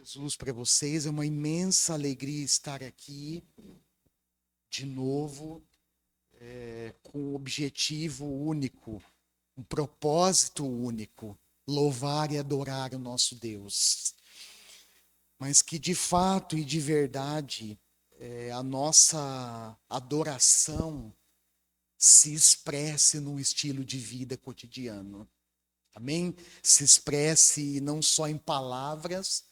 Jesus para vocês. É uma imensa alegria estar aqui de novo, com um objetivo único, um propósito único: louvar e adorar o nosso Deus. Mas que de fato e de verdade a nossa adoração se expresse num estilo de vida cotidiano. Amém? Se expresse não só em palavras,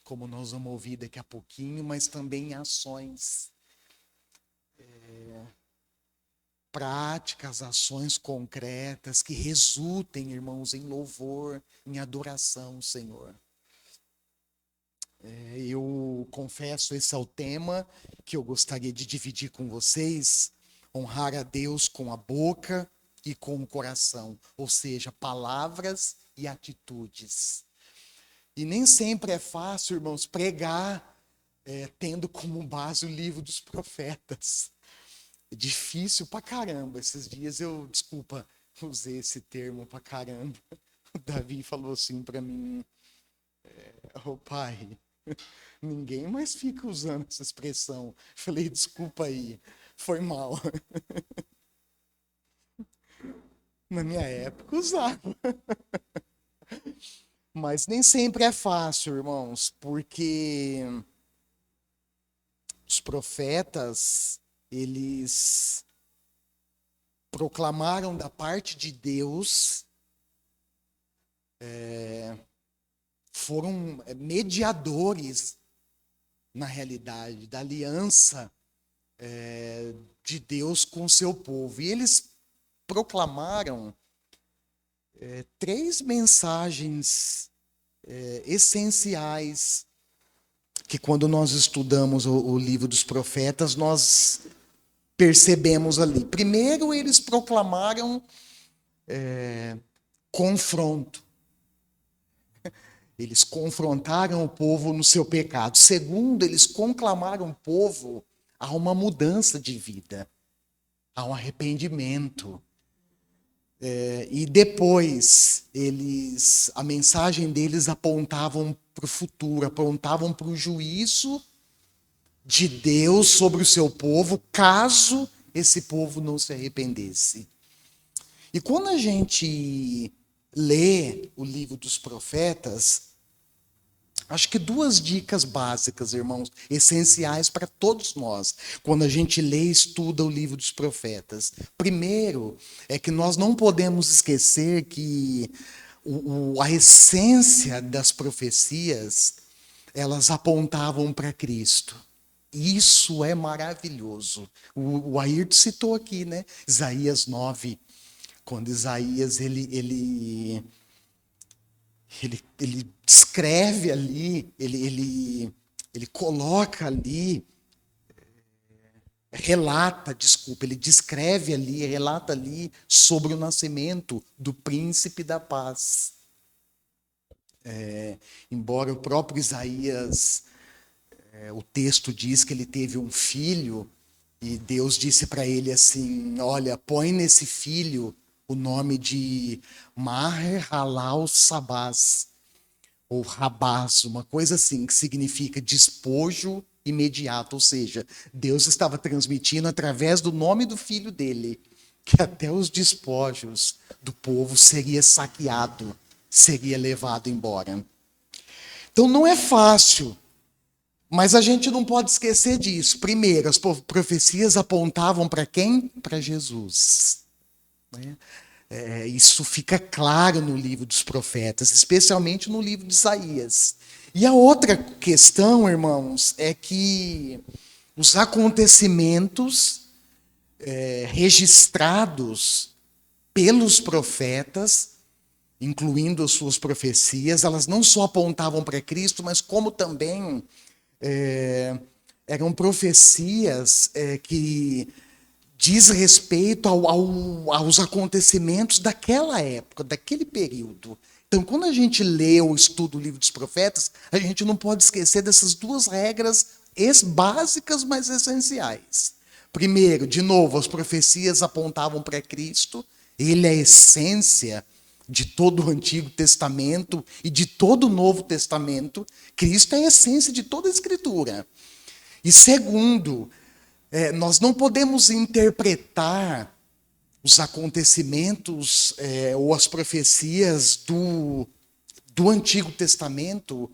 como nós vamos ouvir daqui a pouquinho, mas também em ações, práticas, ações concretas que resultem, irmãos, em louvor, em adoração ao Senhor. Eu confesso, esse é o tema que eu gostaria de dividir com vocês: honrar a Deus com a boca e com o coração, ou seja, palavras e atitudes. E nem sempre é fácil, irmãos, pregar tendo como base o livro dos profetas. É difícil pra caramba. Esses dias desculpa, usei esse termo pra caramba. O Davi falou assim pra mim: ô pai, ninguém mais fica usando essa expressão. Falei: desculpa aí, foi mal. Na minha época usava. Mas nem sempre é fácil, irmãos, porque os profetas, eles proclamaram da parte de Deus, foram mediadores, na realidade, da aliança de Deus com o seu povo. E eles proclamaram três mensagens essenciais que, quando nós estudamos o livro dos profetas, nós percebemos ali. Primeiro, eles proclamaram confronto. Eles confrontaram o povo no seu pecado. Segundo, eles conclamaram o povo a uma mudança de vida, a um arrependimento. E depois, a mensagem deles apontavam para o futuro, apontavam para o juízo de Deus sobre o seu povo, caso esse povo não se arrependesse. E quando a gente lê o livro dos profetas, acho que duas dicas básicas, irmãos, essenciais para todos nós, quando a gente lê e estuda o livro dos profetas. Primeiro, é que nós não podemos esquecer que a essência das profecias, elas apontavam para Cristo. Isso é maravilhoso. O Ayrton citou aqui, né? Isaías 9, quando Isaías ele descreve ali, ele coloca ali, ele descreve ali, relata ali sobre o nascimento do príncipe da paz. Embora o próprio Isaías, o texto diz que ele teve um filho, e Deus disse para ele assim: olha, põe nesse filho o nome de Maher-Halal-Sabaz, ou Rabaz, uma coisa assim, que significa despojo imediato. Ou seja, Deus estava transmitindo através do nome do filho dele que até os despojos do povo seria saqueado, seria levado embora. Então não é fácil, mas a gente não pode esquecer disso. Primeiro, as profecias apontavam para quem? Para Jesus. Isso fica claro no livro dos profetas, especialmente no livro de Isaías. E a outra questão, irmãos, é que os acontecimentos registrados pelos profetas, incluindo as suas profecias, elas não só apontavam para Cristo, mas como também eram profecias que diz respeito aos acontecimentos daquela época, daquele período. Então, quando a gente lê ou estuda o livro dos profetas, a gente não pode esquecer dessas duas regras básicas, mas essenciais. Primeiro, de novo, as profecias apontavam para Cristo, ele é a essência de todo o Antigo Testamento e de todo o Novo Testamento. Cristo é a essência de toda a Escritura. E segundo, nós não podemos interpretar os acontecimentos ou as profecias do Antigo Testamento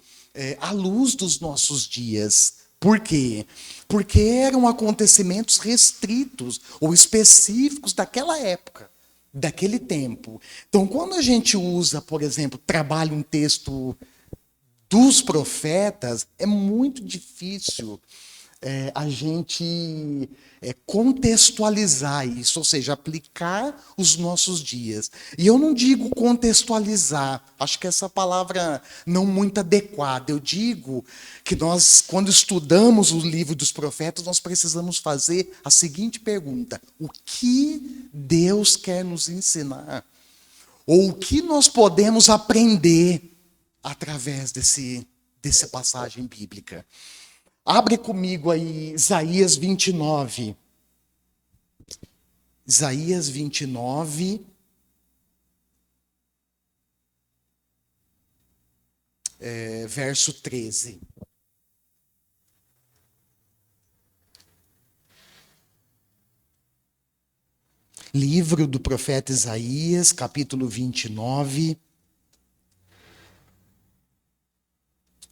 à luz dos nossos dias. Por quê? Porque eram acontecimentos restritos ou específicos daquela época, daquele tempo. Então, quando a gente usa, por exemplo, trabalha um texto dos profetas, é muito difícil a gente contextualizar isso, ou seja, aplicar os nossos dias. E eu não digo contextualizar, acho que essa palavra não muito adequada. Eu digo que nós, quando estudamos o livro dos profetas, nós precisamos fazer a seguinte pergunta: o que Deus quer nos ensinar? Ou o que nós podemos aprender através dessa passagem bíblica? Abre comigo aí Isaías 29. Isaías 29. Verso 13. Livro do profeta Isaías, capítulo 29.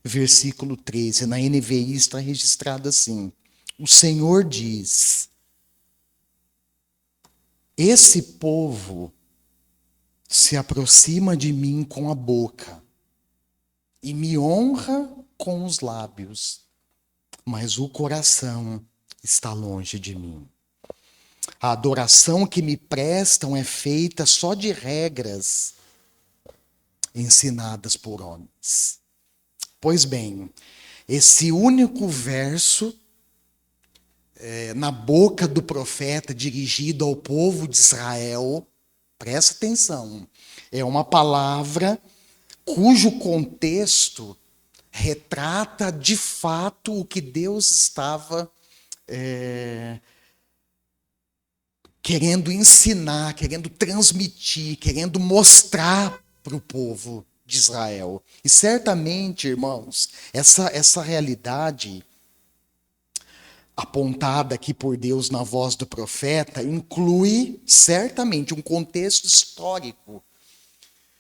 Versículo 13, na NVI está registrado assim: o Senhor diz: esse povo se aproxima de mim com a boca e me honra com os lábios, mas o coração está longe de mim. A adoração que me prestam é feita só de regras ensinadas por homens. Pois bem, esse único verso na boca do profeta dirigido ao povo de Israel, presta atenção, é uma palavra cujo contexto retrata de fato o que Deus estava querendo ensinar, querendo transmitir, querendo mostrar para o povo de Israel. E certamente, irmãos, essa realidade apontada aqui por Deus na voz do profeta inclui certamente um contexto histórico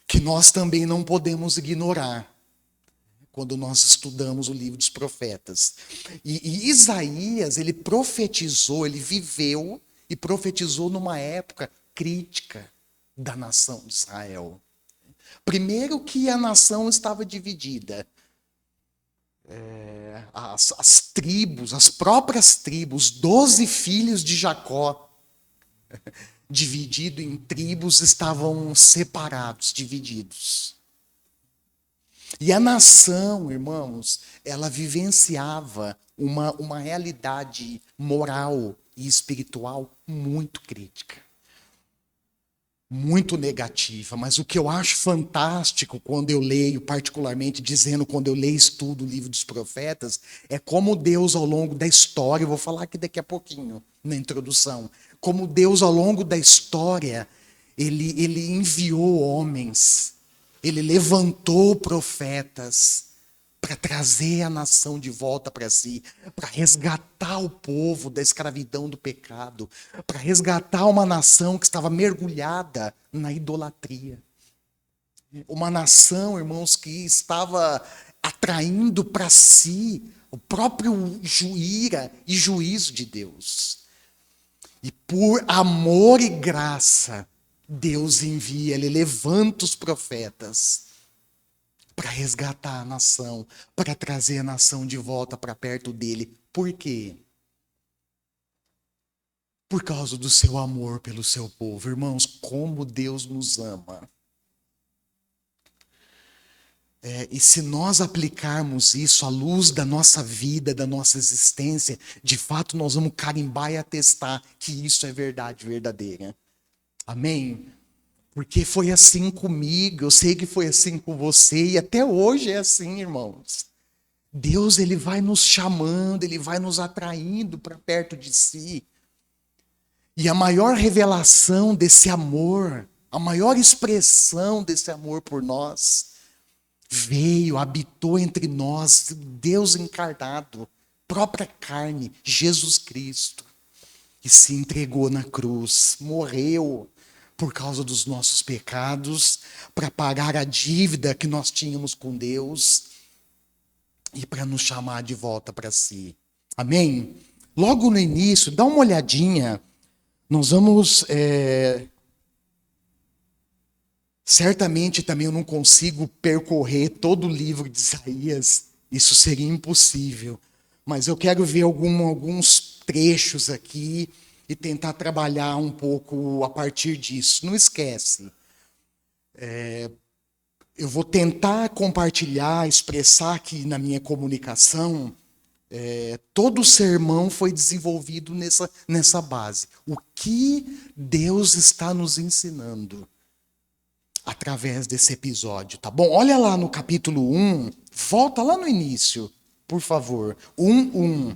que nós também não podemos ignorar quando nós estudamos o livro dos profetas. E Isaías, ele profetizou, ele viveu e profetizou numa época crítica da nação de Israel. Primeiro que a nação estava dividida. As tribos, as próprias tribos, 12 filhos de Jacó, dividido em tribos, estavam separados, divididos. E a nação, irmãos, ela vivenciava uma realidade moral e espiritual muito crítica. Muito negativa, mas o que eu acho fantástico quando eu leio, particularmente dizendo quando eu leio e estudo o livro dos profetas, é como Deus ao longo da história, eu vou falar aqui daqui a pouquinho, na introdução, como Deus ao longo da história, ele enviou homens, ele levantou profetas para trazer a nação de volta para si, para resgatar o povo da escravidão do pecado, para resgatar uma nação que estava mergulhada na idolatria. Uma nação, irmãos, que estava atraindo para si o próprio ira e juízo de Deus. E por amor e graça, Deus envia, ele levanta os profetas para resgatar a nação, para trazer a nação de volta para perto dele. Por quê? Por causa do seu amor pelo seu povo. Irmãos, como Deus nos ama. E se nós aplicarmos isso à luz da nossa vida, da nossa existência, de fato nós vamos carimbar e atestar que isso é verdade verdadeira. Amém? Porque foi assim comigo, eu sei que foi assim com você, e até hoje é assim, irmãos. Deus, ele vai nos chamando, ele vai nos atraindo para perto de si. E a maior revelação desse amor a maior expressão desse amor por nós, veio, habitou entre nós, Deus encarnado, própria carne, Jesus Cristo, e se entregou na cruz, morreu por causa dos nossos pecados, para pagar a dívida que nós tínhamos com Deus e para nos chamar de volta para si. Amém? Logo no início, dá uma olhadinha, nós vamos... Certamente também eu não consigo percorrer todo o livro de Isaías, isso seria impossível. Mas eu quero ver alguns trechos aqui e tentar trabalhar um pouco a partir disso. Não esquece, eu vou tentar compartilhar, expressar aqui na minha comunicação, todo o sermão foi desenvolvido nessa base. O que Deus está nos ensinando através desse episódio, tá bom? Olha lá no capítulo 1, volta lá no início, por favor. 1:1.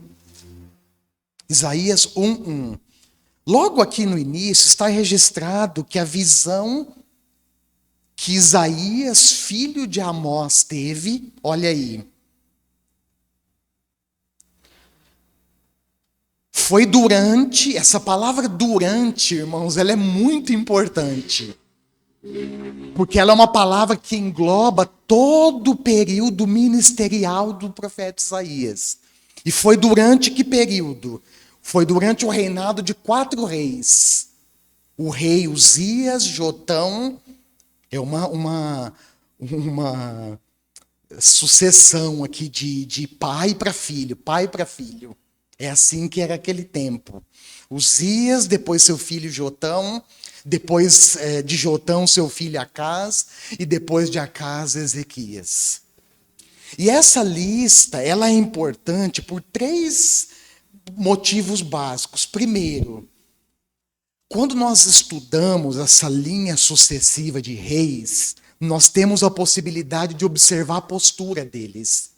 Isaías 1:1. Logo aqui no início está registrado que a visão que Isaías, filho de Amós, teve, olha aí, foi durante, essa palavra durante, irmãos, ela é muito importante. Porque ela é uma palavra que engloba todo o período ministerial do profeta Isaías. E foi durante que período? Foi durante o reinado de 4 reis. O rei Uzias, Jotão, é uma sucessão aqui de pai para filho, pai para filho. É assim que era aquele tempo. Uzias, depois seu filho Jotão, depois de Jotão, seu filho Acás, e depois de Acás, Ezequias. E essa lista, ela é importante por 3 motivos básicos. Primeiro, quando nós estudamos essa linha sucessiva de reis, nós temos a possibilidade de observar a postura deles.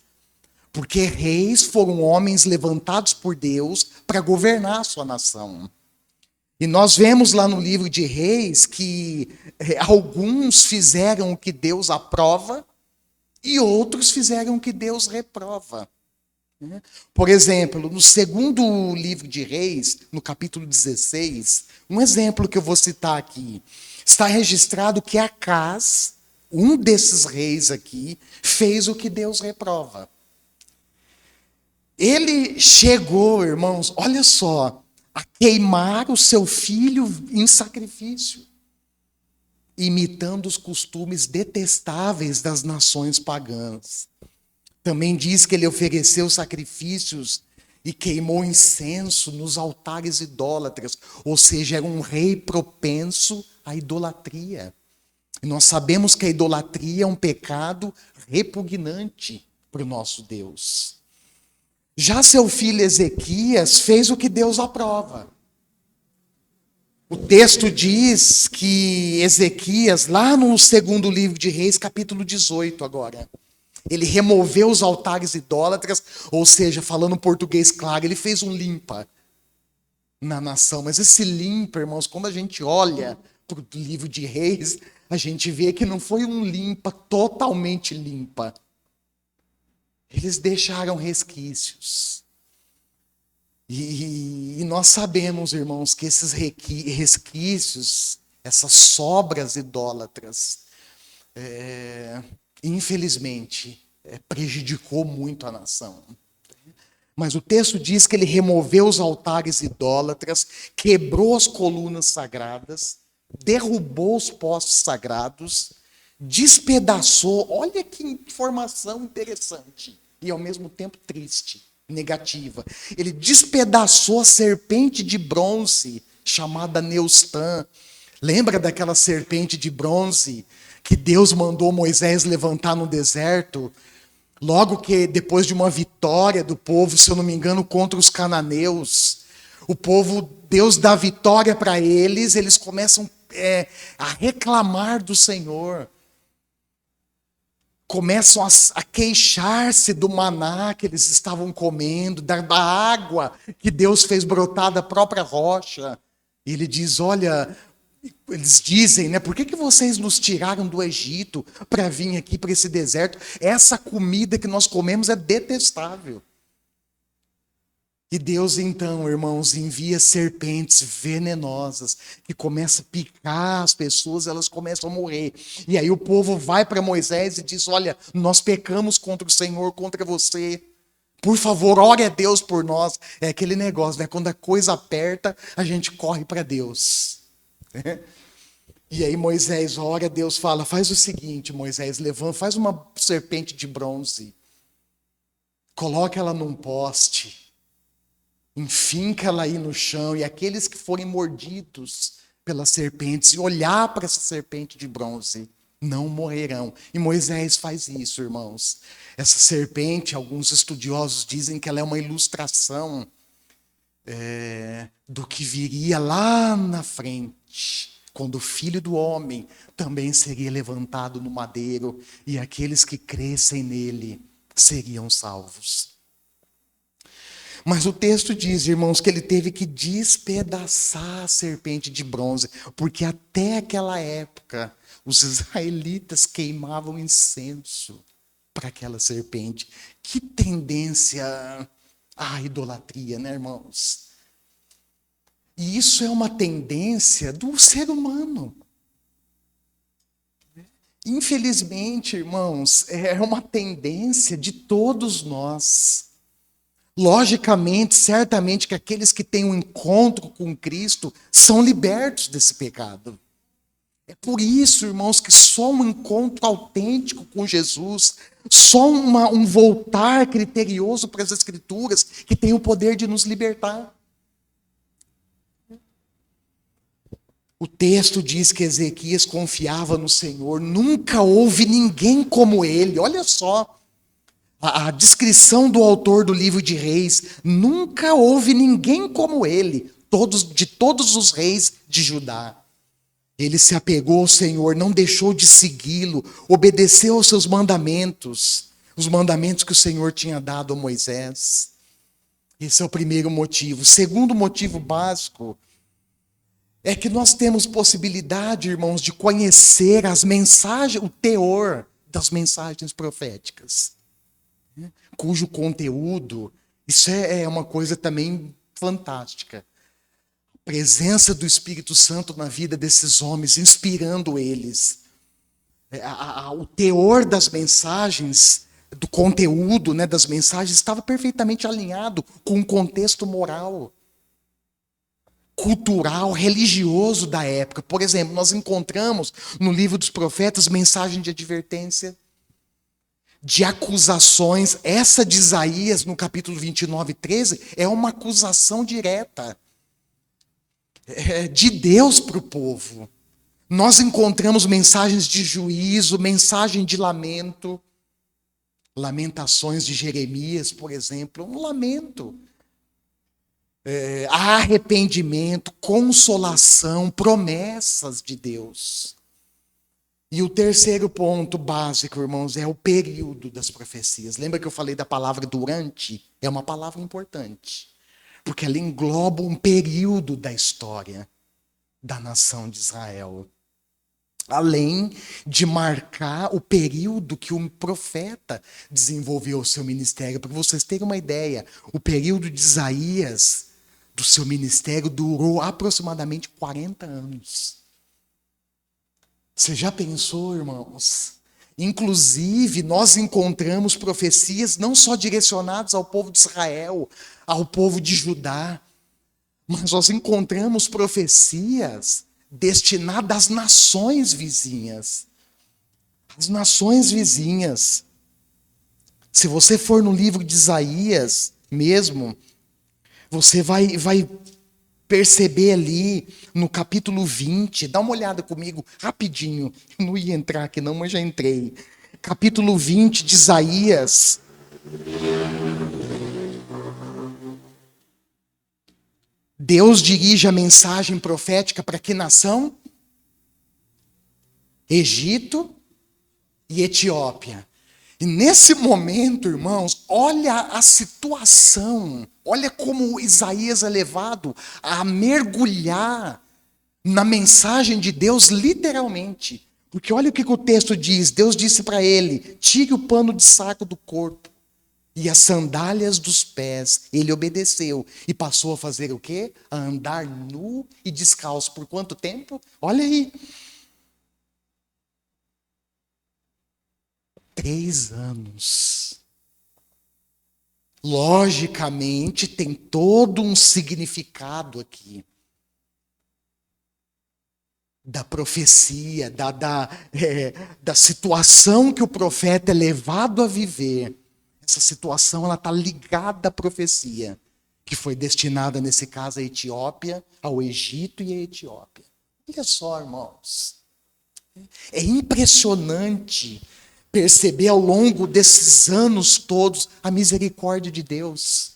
Porque reis foram homens levantados por Deus para governar a sua nação. E nós vemos lá no livro de Reis que alguns fizeram o que Deus aprova e outros fizeram o que Deus reprova. Por exemplo, no segundo livro de Reis, no capítulo 16, um exemplo que eu vou citar aqui, está registrado que Acás, um desses reis aqui, fez o que Deus reprova. Ele chegou, irmãos, olha só, a queimar o seu filho em sacrifício, imitando os costumes detestáveis das nações pagãs. Também diz que ele ofereceu sacrifícios e queimou incenso nos altares idólatras, ou seja, era um rei propenso à idolatria. E nós sabemos que a idolatria é um pecado repugnante para o nosso Deus. Já seu filho Ezequias fez o que Deus aprova. O texto diz que Ezequias, lá no segundo livro de Reis, capítulo 18 agora, ele removeu os altares idólatras, ou seja, falando português claro, ele fez um limpa na nação. Mas esse limpa, irmãos, quando a gente olha para o livro de Reis, a gente vê que não foi um limpa totalmente limpa. Eles deixaram resquícios. E nós sabemos, irmãos, que esses resquícios, essas sobras idólatras, infelizmente, prejudicou muito a nação. Mas o texto diz que ele removeu os altares idólatras, quebrou as colunas sagradas, derrubou os postes sagrados, despedaçou, olha que informação interessante e ao mesmo tempo triste, negativa. Ele despedaçou a serpente de bronze chamada Neustã. Lembra daquela serpente de bronze que Deus mandou Moisés levantar no deserto? Logo que depois de uma vitória do povo, se eu não me engano, contra os cananeus, o povo, Deus dá vitória para eles, eles começam a reclamar do Senhor. Começam a queixar-se do maná que eles estavam comendo, da água que Deus fez brotar da própria rocha. E ele diz, olha, Eles dizem, né? Por que vocês nos tiraram do Egito para vir aqui para esse deserto? Essa comida que nós comemos é detestável. E Deus, então, irmãos, envia serpentes venenosas que começam a picar as pessoas, elas começam a morrer. E aí o povo vai para Moisés e diz: olha, nós pecamos contra o Senhor, contra você. Por favor, ore a Deus por nós. É aquele negócio, né? Quando a coisa aperta, a gente corre para Deus. E aí Moisés ora a Deus, fala: faz o seguinte, Moisés, levanta, faz uma serpente de bronze, coloca ela num poste, enfinca ela aí no chão, e aqueles que forem mordidos pelas serpentes e olhar para essa serpente de bronze não morrerão. E Moisés faz isso, irmãos. Essa serpente, alguns estudiosos dizem que ela é uma ilustração do que viria lá na frente, quando o Filho do Homem também seria levantado no madeiro e aqueles que crescem nele seriam salvos. Mas o texto diz, irmãos, que ele teve que despedaçar a serpente de bronze, porque até aquela época os israelitas queimavam incenso para aquela serpente. Que tendência à idolatria, né, irmãos? E isso é uma tendência do ser humano. Infelizmente, irmãos, é uma tendência de todos nós. Logicamente, certamente que aqueles que têm um encontro com Cristo são libertos desse pecado. É por isso, irmãos, que só um encontro autêntico com Jesus, só um voltar criterioso para as Escrituras, que tem o poder de nos libertar. O texto diz que Ezequias confiava no Senhor, nunca houve ninguém como ele. Olha só. A descrição do autor do livro de Reis: nunca houve ninguém como ele, de todos os reis de Judá. Ele se apegou ao Senhor, não deixou de segui-lo, obedeceu aos seus mandamentos, os mandamentos que o Senhor tinha dado a Moisés. Esse é o primeiro motivo. O segundo motivo básico é que nós temos possibilidade, irmãos, de conhecer as mensagens, o teor das mensagens proféticas, cujo conteúdo, isso é uma coisa também fantástica. A presença do Espírito Santo na vida desses homens, inspirando eles. O teor das mensagens, do conteúdo, né, das mensagens, estava perfeitamente alinhado com o contexto moral, cultural, religioso da época. Por exemplo, nós encontramos no livro dos profetas mensagem de advertência, de acusações. Essa de Isaías, no capítulo 29, 13, é uma acusação direta de Deus para o povo. Nós encontramos mensagens de juízo, mensagem de lamento, lamentações de Jeremias, por exemplo, um lamento. Arrependimento, consolação, promessas de Deus. E o terceiro ponto básico, irmãos, é o período das profecias. Lembra que eu falei da palavra durante? É uma palavra importante, porque ela engloba um período da história da nação de Israel. Além de marcar o período que o profeta desenvolveu o seu ministério. Para vocês terem uma ideia, o período de Isaías, do seu ministério, durou aproximadamente 40 anos. Você já pensou, irmãos? Inclusive, nós encontramos profecias não só direcionadas ao povo de Israel, ao povo de Judá, mas nós encontramos profecias destinadas às nações vizinhas. As nações vizinhas. Se você for no livro de Isaías mesmo, você vai perceber ali no capítulo 20, dá uma olhada comigo rapidinho, eu não ia entrar aqui não, mas já entrei. Capítulo 20 de Isaías. Deus dirige a mensagem profética para que nação? Egito e Etiópia. E nesse momento, irmãos, olha a situação, olha como Isaías é levado a mergulhar na mensagem de Deus, literalmente. Porque olha o que o texto diz. Deus disse para ele: tire o pano de saco do corpo e as sandálias dos pés. Ele obedeceu e passou a fazer o quê? A andar nu e descalço. Por quanto tempo? Olha aí. 3 anos. Logicamente, tem todo um significado aqui. Da profecia, da situação que o profeta é levado a viver. Essa situação ela está ligada à profecia, que foi destinada, nesse caso, à Etiópia, ao Egito e à Etiópia. Olha só, irmãos. É impressionante perceber ao longo desses anos todos a misericórdia de Deus,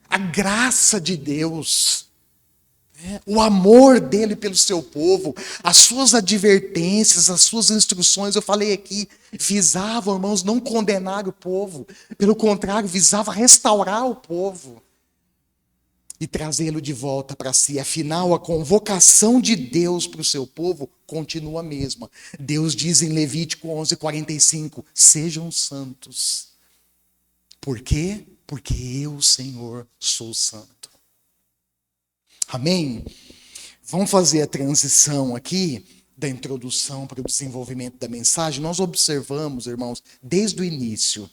a graça de Deus, o amor dele pelo seu povo, as suas advertências, as suas instruções. Eu falei aqui, visavam, irmãos, não condenar o povo, pelo contrário, visava restaurar o povo e trazê-lo de volta para si. Afinal, a convocação de Deus para o seu povo continua a mesma. Deus diz em Levítico 11:45, sejam santos. Por quê? Porque eu, Senhor, sou santo. Amém? Vamos fazer a transição aqui da introdução para o desenvolvimento da mensagem. Nós observamos, irmãos, desde o início.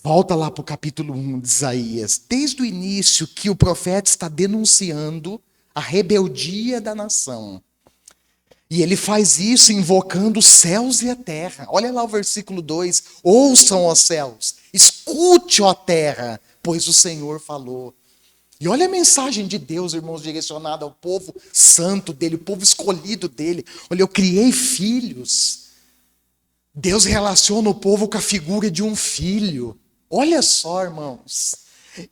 Volta lá para o capítulo 1 de Isaías. Desde o início que o profeta está denunciando a rebeldia da nação. E ele faz isso invocando os céus e a terra. Olha lá o versículo 2. Ouçam, ó céus, escute, ó terra, pois o Senhor falou. E olha a mensagem de Deus, irmãos, direcionada ao povo santo dele, o povo escolhido dele. Olha, eu criei filhos. Deus relaciona o povo com a figura de um filho. Olha só, irmãos.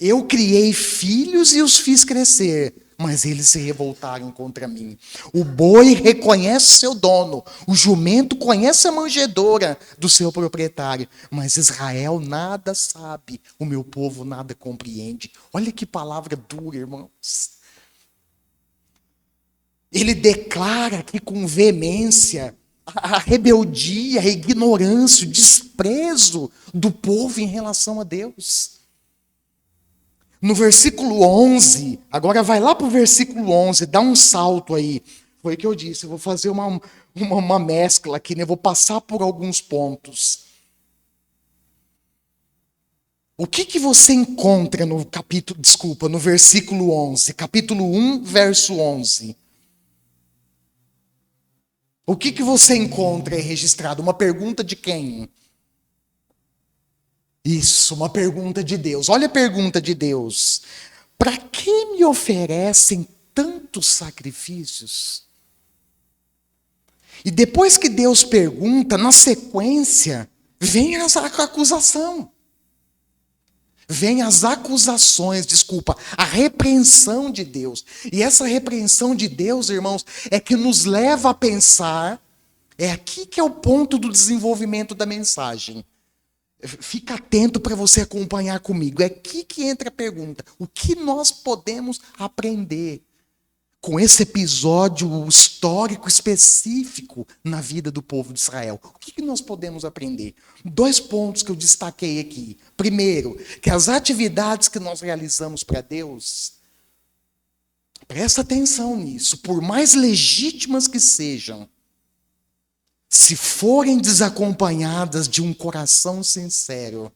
Eu criei filhos e os fiz crescer, mas eles se revoltaram contra mim. O boi reconhece seu dono, o jumento conhece a manjedoura do seu proprietário, mas Israel nada sabe, o meu povo nada compreende. Olha que palavra dura, irmãos. Ele declara aqui com veemência a rebeldia, a ignorância, o desprezo do povo em relação a Deus. No versículo 11, agora vai lá para o versículo 11, dá um salto aí. Foi o que eu disse, eu vou fazer uma mescla aqui, né? Eu vou passar por alguns pontos. O que você encontra no versículo 11, capítulo 1, verso 11? O que você encontra aí registrado? Uma pergunta de quem? Isso, uma pergunta de Deus. Olha a pergunta de Deus. Para que me oferecem tantos sacrifícios? E depois que Deus pergunta, na sequência, vem a acusação. Vem as acusações, a repreensão de Deus. E essa repreensão de Deus, irmãos, é que nos leva a pensar, é aqui que é o ponto do desenvolvimento da mensagem. Fica atento para você acompanhar comigo. É aqui que entra a pergunta. O que nós podemos aprender com esse episódio histórico específico na vida do povo de Israel? O que nós podemos aprender? 2 pontos que eu destaquei aqui. Primeiro, que as atividades que nós realizamos para Deus, presta atenção nisso, por mais legítimas que sejam, se forem desacompanhadas de um coração sincero,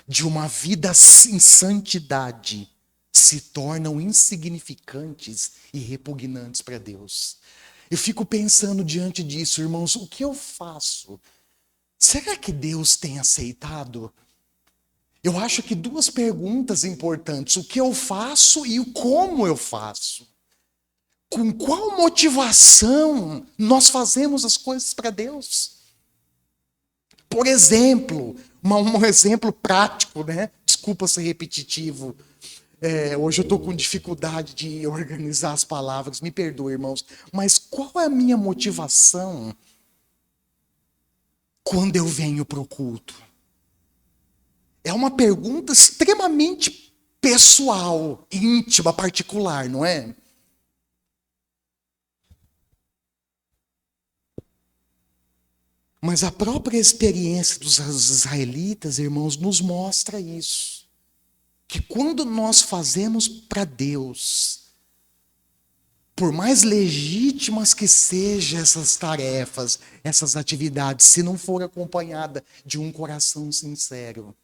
de uma vida em santidade, se tornam insignificantes e repugnantes para Deus. Eu fico pensando diante disso, irmãos, o que eu faço? Será que Deus tem aceitado? Eu acho que 2 perguntas importantes: o que eu faço e o como eu faço. Com qual motivação nós fazemos as coisas para Deus? Por exemplo, um exemplo prático, né? Desculpa ser repetitivo. Hoje eu estou com dificuldade de organizar as palavras, me perdoe, irmãos. Mas qual é a minha motivação quando eu venho para o culto? É uma pergunta extremamente pessoal, íntima, particular, não é? Mas a própria experiência dos israelitas, irmãos, nos mostra isso. Que quando nós fazemos para Deus, por mais legítimas que sejam essas tarefas, essas atividades, se não for acompanhada de um coração sincero,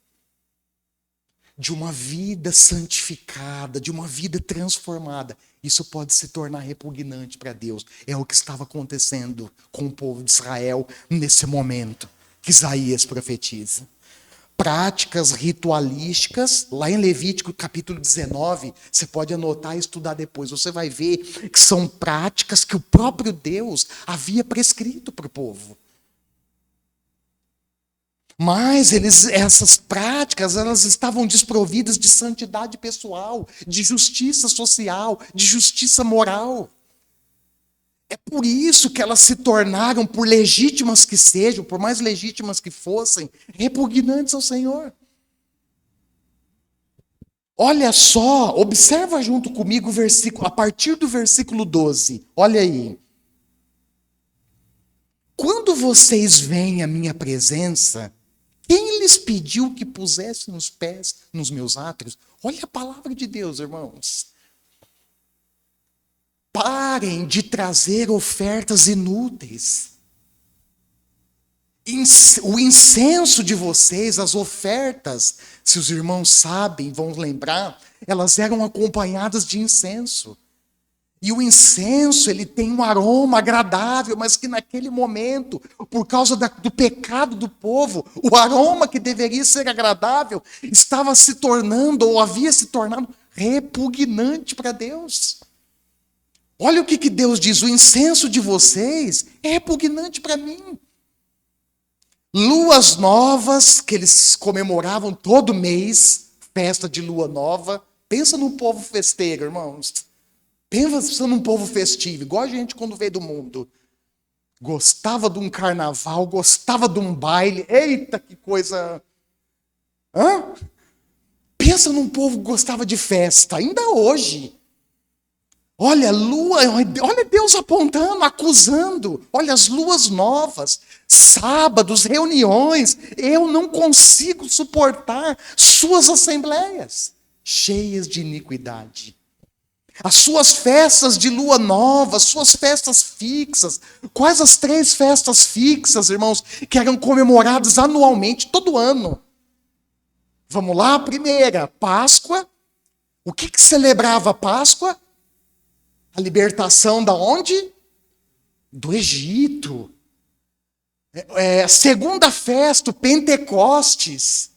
de uma vida santificada, de uma vida transformada, isso pode se tornar repugnante para Deus. É o que estava acontecendo com o povo de Israel nesse momento que Isaías profetiza. Práticas ritualísticas, lá em Levítico capítulo 19, você pode anotar e estudar depois, você vai ver que são práticas que o próprio Deus havia prescrito para o povo. Mas essas práticas, elas estavam desprovidas de santidade pessoal, de justiça social, de justiça moral. É por isso que elas se tornaram, por legítimas que sejam, por mais legítimas que fossem, repugnantes ao Senhor. Olha só, observa junto comigo o versículo, a partir do versículo 12. Olha aí. Quando vocês vêm à minha presença, quem lhes pediu que pusessem os pés nos meus átrios? Olha a palavra de Deus, irmãos. Parem de trazer ofertas inúteis. O incenso de vocês, as ofertas, se os irmãos sabem, vão lembrar, elas eram acompanhadas de incenso. E o incenso, ele tem um aroma agradável, mas que naquele momento, por causa do pecado do povo, o aroma que deveria ser agradável estava se tornando, ou havia se tornado, repugnante para Deus. Olha o que Deus diz, o incenso de vocês é repugnante para mim. Luas novas, que eles comemoravam todo mês, festa de lua nova. Pensa num povo festeiro, irmãos. Pensa num povo festivo, igual a gente quando veio do mundo. Gostava de um carnaval, gostava de um baile. Eita, que coisa... Hã? Pensa num povo que gostava de festa, ainda hoje. Olha, olha Deus apontando, acusando. Olha as luas novas, sábados, reuniões. Eu não consigo suportar suas assembleias cheias de iniquidade. As suas festas de lua nova, as suas festas fixas. Quais as 3 festas fixas, irmãos, que eram comemoradas anualmente, todo ano? Vamos lá, a primeira, Páscoa. O que celebrava a Páscoa? A libertação da onde? Do Egito. Segunda festa, o Pentecostes.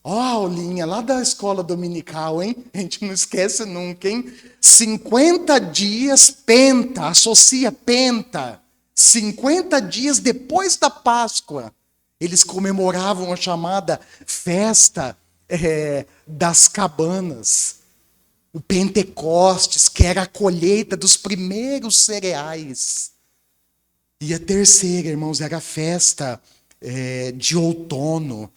Ó, aulinha lá da escola dominical, hein? A gente não esquece nunca, hein? 50 dias penta, associa penta. 50 dias depois da Páscoa, eles comemoravam a chamada festa das cabanas. O Pentecostes, que era a colheita dos primeiros cereais. E a terceira, irmãos, era a festa de outono,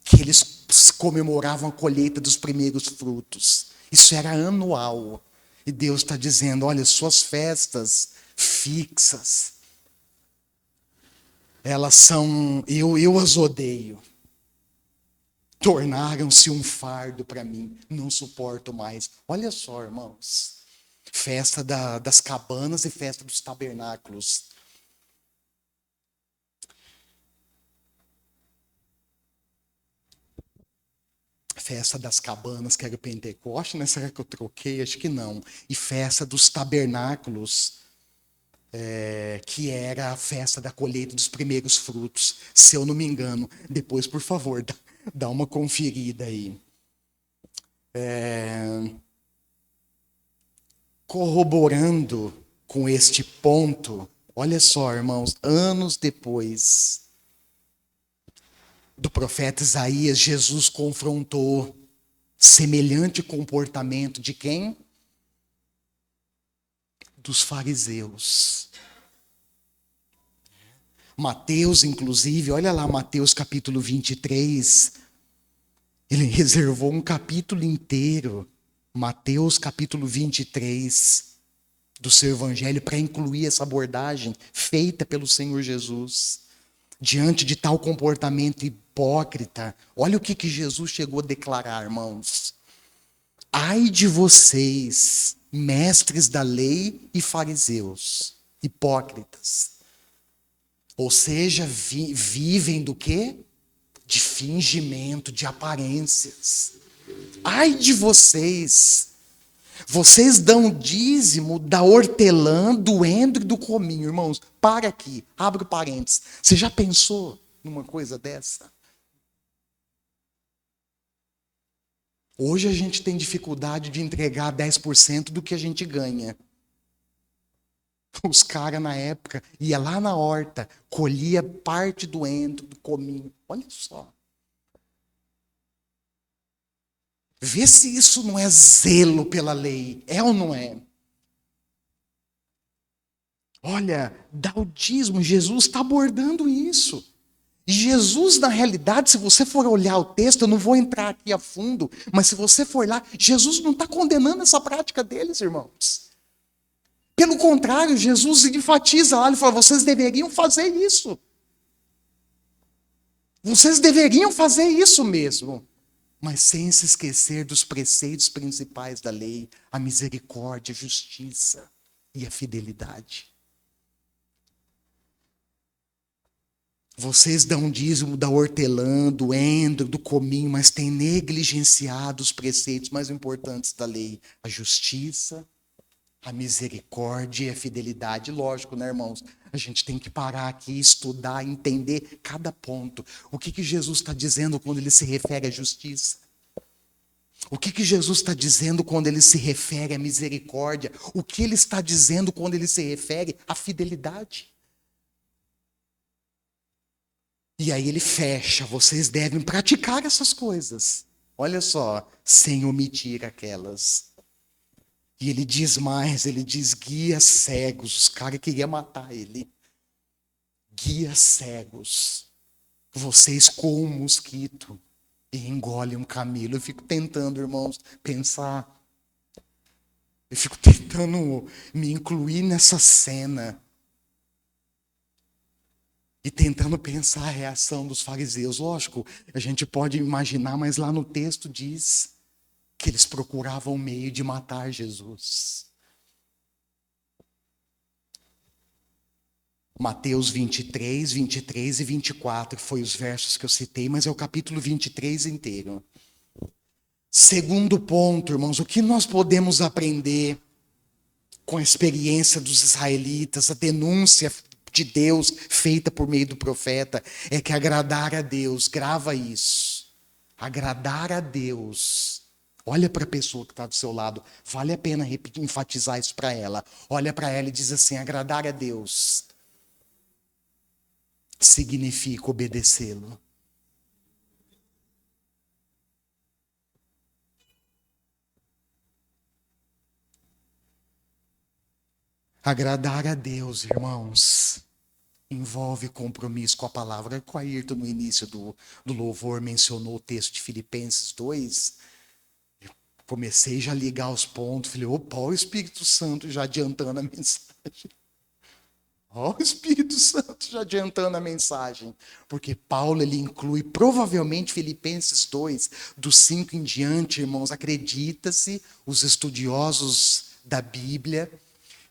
que eles comemoravam a colheita dos primeiros frutos. Isso era anual. E Deus está dizendo, olha, suas festas fixas, elas são, eu as odeio. Tornaram-se um fardo para mim, não suporto mais. Olha só, irmãos, festa das cabanas e festa dos tabernáculos. Festa das cabanas, que era o Pentecoste, né? Será que eu troquei? Acho que não. E festa dos tabernáculos, que era a festa da colheita dos primeiros frutos, se eu não me engano. Depois, por favor, dá uma conferida aí. Corroborando com este ponto, olha só, irmãos, anos depois do profeta Isaías, Jesus confrontou semelhante comportamento de quem? Dos fariseus. Mateus, inclusive, olha lá, Mateus capítulo 23, ele reservou um capítulo inteiro, Mateus capítulo 23, do seu evangelho, para incluir essa abordagem feita pelo Senhor Jesus. diante de tal comportamento hipócrita, olha o que Jesus chegou a declarar, irmãos. Ai de vocês, mestres da lei e fariseus, hipócritas. Ou seja, vivem do quê? De fingimento, de aparências. Ai de vocês! Vocês dão dízimo da hortelã, do endro e do cominho. Irmãos, para aqui, abre o parênteses. Você já pensou numa coisa dessa? Hoje a gente tem dificuldade de entregar 10% do que a gente ganha. Os caras na época ia lá na horta, colhia parte do endro, do cominho. Olha só. Vê se isso não é zelo pela lei. É ou não é? Olha, dá o dízimo. Jesus está abordando isso. E Jesus, na realidade, se você for olhar o texto, eu não vou entrar aqui a fundo, mas se você for lá, Jesus não está condenando essa prática deles, irmãos. Pelo contrário, Jesus enfatiza lá, ele fala, vocês deveriam fazer isso. Vocês deveriam fazer isso mesmo. Mas sem se esquecer dos preceitos principais da lei, a misericórdia, a justiça e a fidelidade. Vocês dão dízimo da hortelã, do endro, do cominho, mas têm negligenciado os preceitos mais importantes da lei, a justiça, a misericórdia e a fidelidade. Lógico, né, irmãos? A gente tem que parar aqui, estudar, entender cada ponto. O que Jesus está dizendo quando ele se refere à justiça? O que Jesus está dizendo quando ele se refere à misericórdia? O que ele está dizendo quando ele se refere à fidelidade? E aí ele fecha, vocês devem praticar essas coisas. Olha só, sem omitir aquelas. E ele diz mais, ele diz guias cegos. Os caras queriam matar ele. Guias cegos. Vocês coam um mosquito e engolem um camelo. Eu fico tentando, irmãos, pensar. Eu fico tentando me incluir nessa cena. E tentando pensar a reação dos fariseus. Lógico, a gente pode imaginar, mas lá no texto diz que eles procuravam um meio de matar Jesus. Mateus 23, 23 e 24 foi os versos que eu citei, mas é o capítulo 23 inteiro. Segundo ponto, irmãos, o que nós podemos aprender com a experiência dos israelitas, a denúncia de Deus feita por meio do profeta, é que agradar a Deus, grava isso, agradar a Deus, olha para a pessoa que está do seu lado, vale a pena enfatizar isso para ela, olha para ela e diz assim, agradar a Deus significa obedecê-lo. Agradar a Deus, irmãos, envolve compromisso com a palavra. O Ayrton, no início do louvor, mencionou o texto de Filipenses 2. Eu comecei já a ligar os pontos. Falei, opa, o Espírito Santo já adiantando a mensagem. Ó, o Espírito Santo já adiantando a mensagem. Porque Paulo, ele inclui provavelmente Filipenses 2, do 5 em diante, irmãos. Acredita-se, os estudiosos da Bíblia,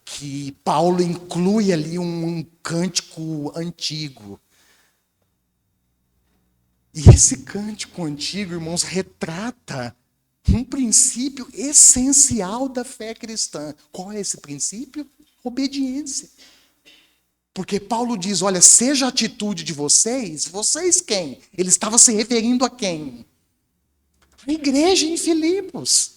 que Paulo inclui ali um cântico antigo. E esse cântico antigo, irmãos, retrata um princípio essencial da fé cristã. Qual é esse princípio? Obediência. Porque Paulo diz, olha, seja a atitude de vocês, vocês quem? Ele estava se referindo a quem? A igreja em Filipos.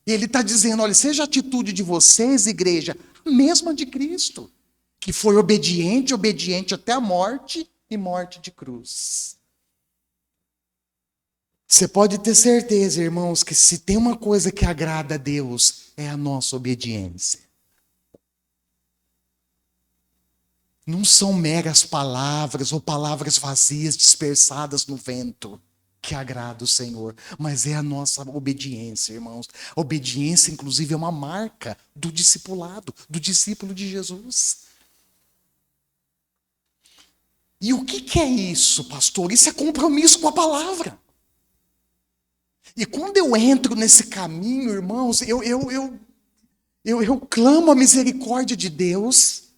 E ele está dizendo, olha, seja a atitude de vocês, igreja, a mesma de Cristo, que foi obediente, obediente até a morte e morte de cruz. Você pode ter certeza, irmãos, que se tem uma coisa que agrada a Deus, é a nossa obediência. Não são meras palavras ou palavras vazias dispersadas no vento que agrada o Senhor, mas é a nossa obediência, irmãos. A obediência, inclusive, é uma marca do discipulado, do discípulo de Jesus. E o que é isso, pastor? Isso é compromisso com a palavra. E quando eu entro nesse caminho, irmãos, eu clamo a misericórdia de Deus.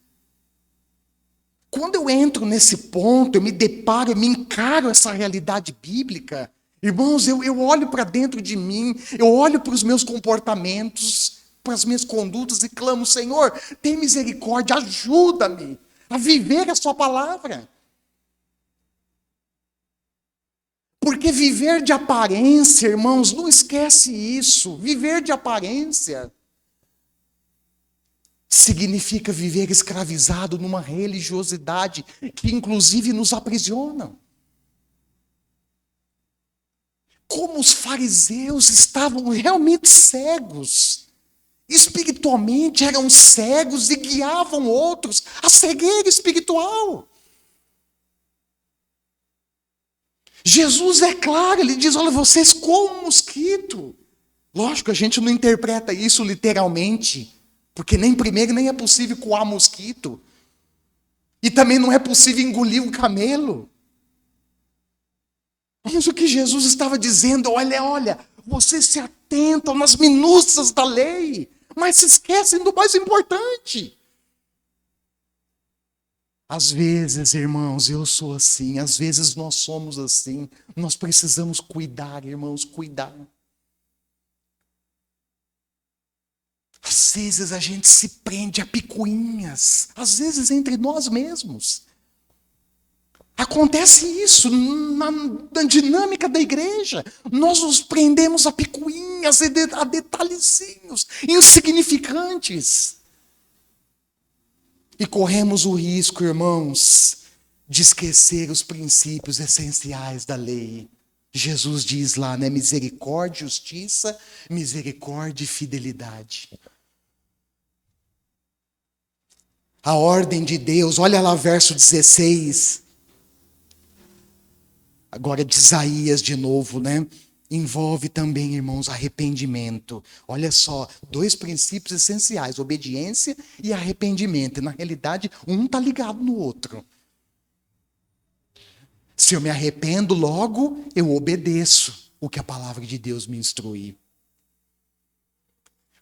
Quando eu entro nesse ponto, eu me deparo, eu me encaro essa realidade bíblica, irmãos, eu olho para dentro de mim, eu olho para os meus comportamentos, para as minhas condutas e clamo, Senhor, tem misericórdia, ajuda-me a viver a sua palavra. Porque viver de aparência, irmãos, não esquece isso. Viver de aparência significa viver escravizado numa religiosidade que inclusive nos aprisiona. Como os fariseus estavam realmente cegos. Espiritualmente eram cegos e guiavam outros à cegueira espiritual. Jesus é claro, ele diz, olha, vocês como um mosquito. Lógico, a gente não interpreta isso literalmente, porque nem primeiro nem é possível coar mosquito. E também não é possível engolir um camelo. Mas o que Jesus estava dizendo, olha, vocês se atentam nas minúcias da lei, mas se esquecem do mais importante. Às vezes, irmãos, eu sou assim, às vezes nós somos assim, nós precisamos cuidar, irmãos, cuidar. Às vezes a gente se prende a picuinhas, às vezes entre nós mesmos. Acontece isso na dinâmica da igreja. Nós nos prendemos a picuinhas, a detalhezinhos insignificantes. E corremos o risco, irmãos, de esquecer os princípios essenciais da lei. Jesus diz lá, né? Misericórdia, justiça, misericórdia e fidelidade. A ordem de Deus, olha lá verso 16. Agora de Isaías de novo, né? Envolve também, irmãos, arrependimento. Olha só, dois princípios essenciais, obediência e arrependimento. E, na realidade, um está ligado no outro. Se eu me arrependo, logo eu obedeço o que a palavra de Deus me instrui.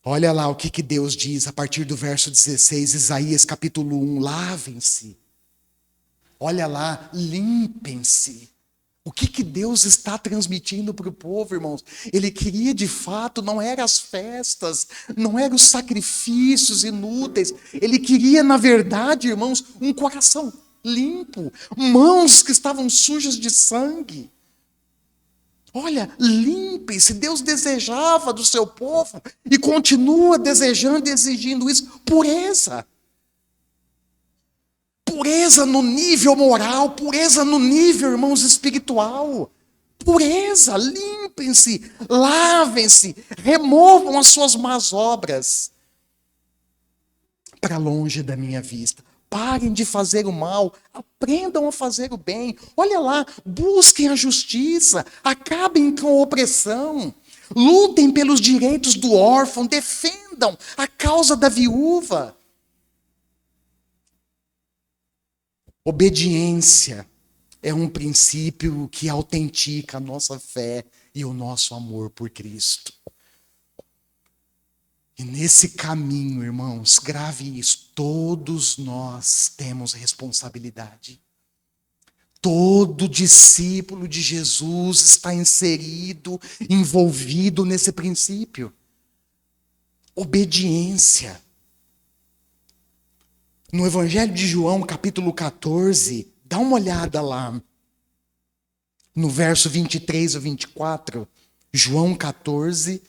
Olha lá o que Deus diz a partir do verso 16, Isaías capítulo 1, lavem-se. Olha lá, limpem-se. O que Deus está transmitindo para o povo, irmãos? Ele queria de fato, não eram as festas, não eram os sacrifícios inúteis. Ele queria, na verdade, irmãos, um coração limpo, mãos que estavam sujas de sangue. Olha, limpem-se. Deus desejava do seu povo e continua desejando e exigindo isso, pureza. Pureza no nível moral, pureza no nível, irmãos, espiritual. Pureza, limpem-se, lavem-se, removam as suas más obras para longe da minha vista. Parem de fazer o mal, aprendam a fazer o bem. Olha lá, busquem a justiça, acabem com a opressão, lutem pelos direitos do órfão, defendam a causa da viúva. Obediência é um princípio que autentica a nossa fé e o nosso amor por Cristo. E nesse caminho, irmãos, grave isso, todos nós temos responsabilidade. Todo discípulo de Jesus está inserido, envolvido nesse princípio. Obediência. No Evangelho de João, capítulo 14, dá uma olhada lá, no verso 23 a 24, João 14,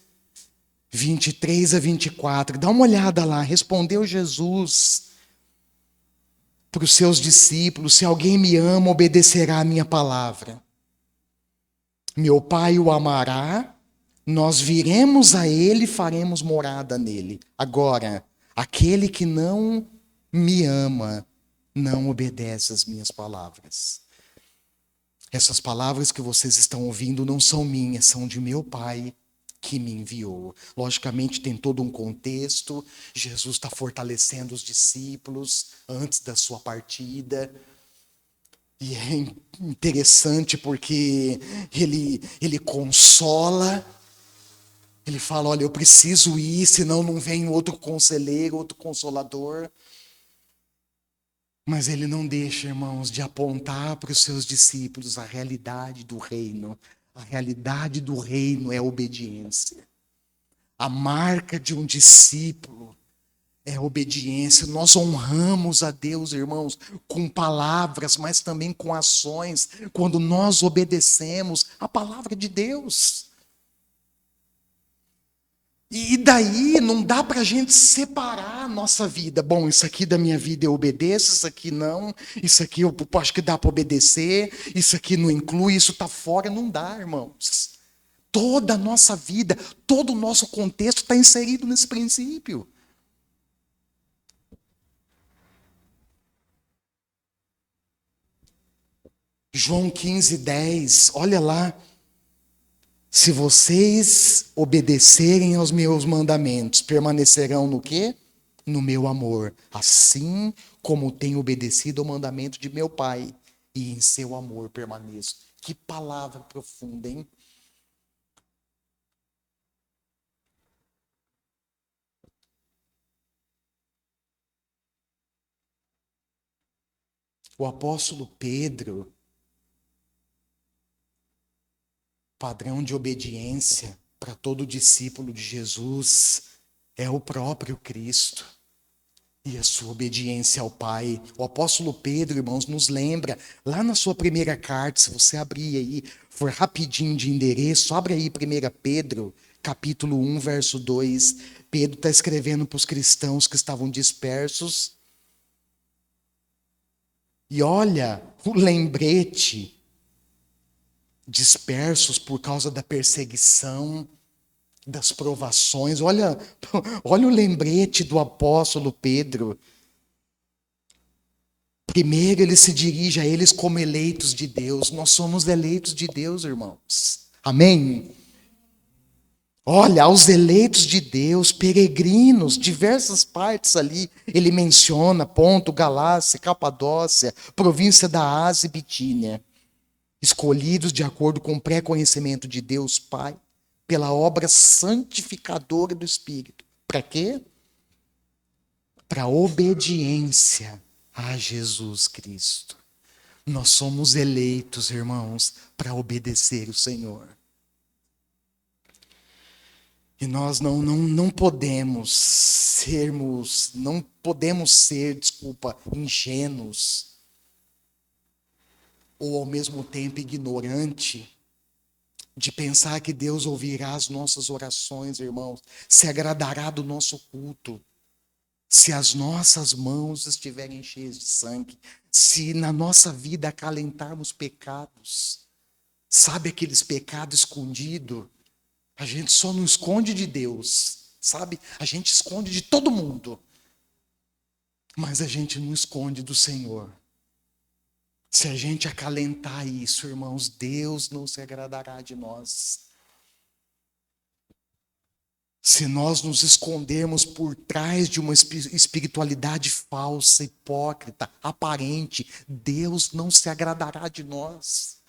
23 a 24, dá uma olhada lá, respondeu Jesus para os seus discípulos, se alguém me ama, obedecerá a minha palavra. Meu Pai o amará, nós viremos a ele e faremos morada nele. Agora, aquele que não me ama, não obedece às minhas palavras. Essas palavras que vocês estão ouvindo não são minhas, são de meu Pai que me enviou. Logicamente tem todo um contexto, Jesus está fortalecendo os discípulos antes da sua partida. E é interessante porque ele consola, ele fala, olha, eu preciso ir, senão não vem outro conselheiro, outro consolador. Mas ele não deixa, irmãos, de apontar para os seus discípulos a realidade do reino. A realidade do reino é a obediência. A marca de um discípulo é a obediência. Nós honramos a Deus, irmãos, com palavras, mas também com ações, quando nós obedecemos a palavra de Deus. E daí não dá para a gente separar a nossa vida. Bom, isso aqui da minha vida eu obedeço, isso aqui não, isso aqui eu acho que dá para obedecer, isso aqui não inclui, isso está fora. Não dá, irmãos. Toda a nossa vida, todo o nosso contexto está inserido nesse princípio. João 15:10, olha lá. Se vocês obedecerem aos meus mandamentos, permanecerão no quê? No meu amor. Assim como tenho obedecido ao mandamento de meu Pai, e em seu amor permaneço. Que palavra profunda, hein? O apóstolo Pedro, padrão de obediência para todo discípulo de Jesus, é o próprio Cristo. E a sua obediência ao Pai. O apóstolo Pedro, irmãos, nos lembra, lá na sua primeira carta, se você abrir aí, for rapidinho de endereço, abre aí 1 Pedro, capítulo 1, verso 2. Pedro está escrevendo para os cristãos que estavam dispersos. E olha o lembrete, dispersos por causa da perseguição, das provações. Olha o lembrete do apóstolo Pedro. Primeiro ele se dirige a eles como eleitos de Deus. Nós somos eleitos de Deus, irmãos. Amém? Olha, aos eleitos de Deus, peregrinos, diversas partes ali, ele menciona, Ponto, Galácia, Capadócia, província da Ásia e Bitínia, escolhidos de acordo com o pré-conhecimento de Deus Pai, pela obra santificadora do Espírito. Para quê? Para obediência a Jesus Cristo. Nós somos eleitos, irmãos, para obedecer o Senhor. E nós não podemos ser, ingênuos ou ao mesmo tempo ignorante de pensar que Deus ouvirá as nossas orações, irmãos, se agradará do nosso culto, se as nossas mãos estiverem cheias de sangue, se na nossa vida acalentarmos pecados, sabe aqueles pecados escondidos? A gente só não esconde de Deus, sabe? A gente esconde de todo mundo, mas a gente não esconde do Senhor. Se a gente acalentar isso, irmãos, Deus não se agradará de nós. Se nós nos escondermos por trás de uma espiritualidade falsa, hipócrita, aparente, Deus não se agradará de nós.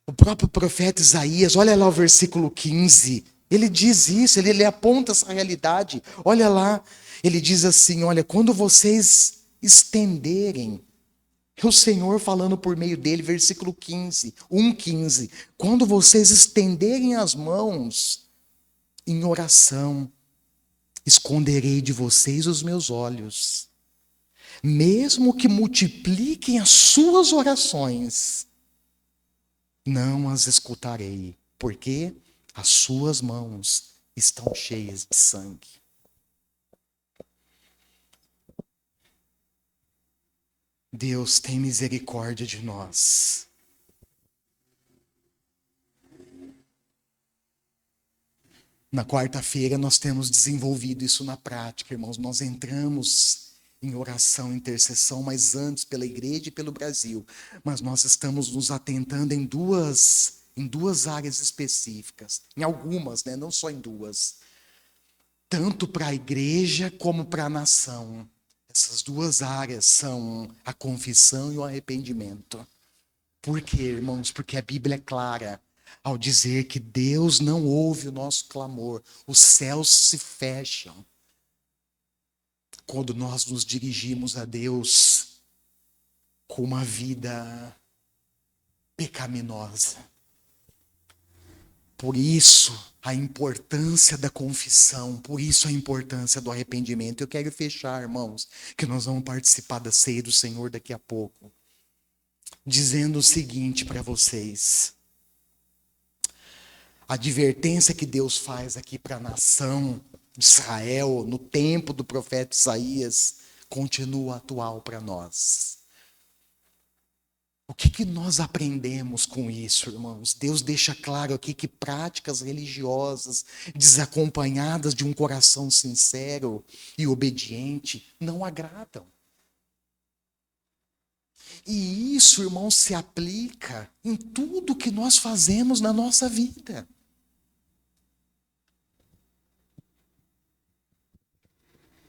O próprio profeta Isaías, olha lá o versículo 15, ele diz isso, ele aponta essa realidade. Olha lá, ele diz assim, olha, quando vocês estenderem, é o Senhor falando por meio dele, versículo 15, 1:15. Quando vocês estenderem as mãos em oração, esconderei de vocês os meus olhos. Mesmo que multipliquem as suas orações, não as escutarei, porque as suas mãos estão cheias de sangue. Deus tem misericórdia de nós. Na quarta-feira nós temos desenvolvido isso na prática, irmãos. Nós entramos em oração, intercessão, mas antes pela igreja e pelo Brasil. Mas nós estamos nos atentando em duas áreas específicas. Em algumas, né? Não só em duas. Tanto para a igreja como para a nação. Essas duas áreas são a confissão e o arrependimento. Por quê, irmãos? Porque a Bíblia é clara ao dizer que Deus não ouve o nosso clamor, os céus se fecham quando nós nos dirigimos a Deus com uma vida pecaminosa. Por isso, a importância da confissão, por isso a importância do arrependimento. Eu quero fechar, irmãos, que nós vamos participar da ceia do Senhor daqui a pouco, dizendo o seguinte para vocês. A advertência que Deus faz aqui para a nação de Israel, no tempo do profeta Isaías, continua atual para nós. O que nós aprendemos com isso, irmãos? Deus deixa claro aqui que práticas religiosas desacompanhadas de um coração sincero e obediente não agradam. E isso, irmãos, se aplica em tudo que nós fazemos na nossa vida.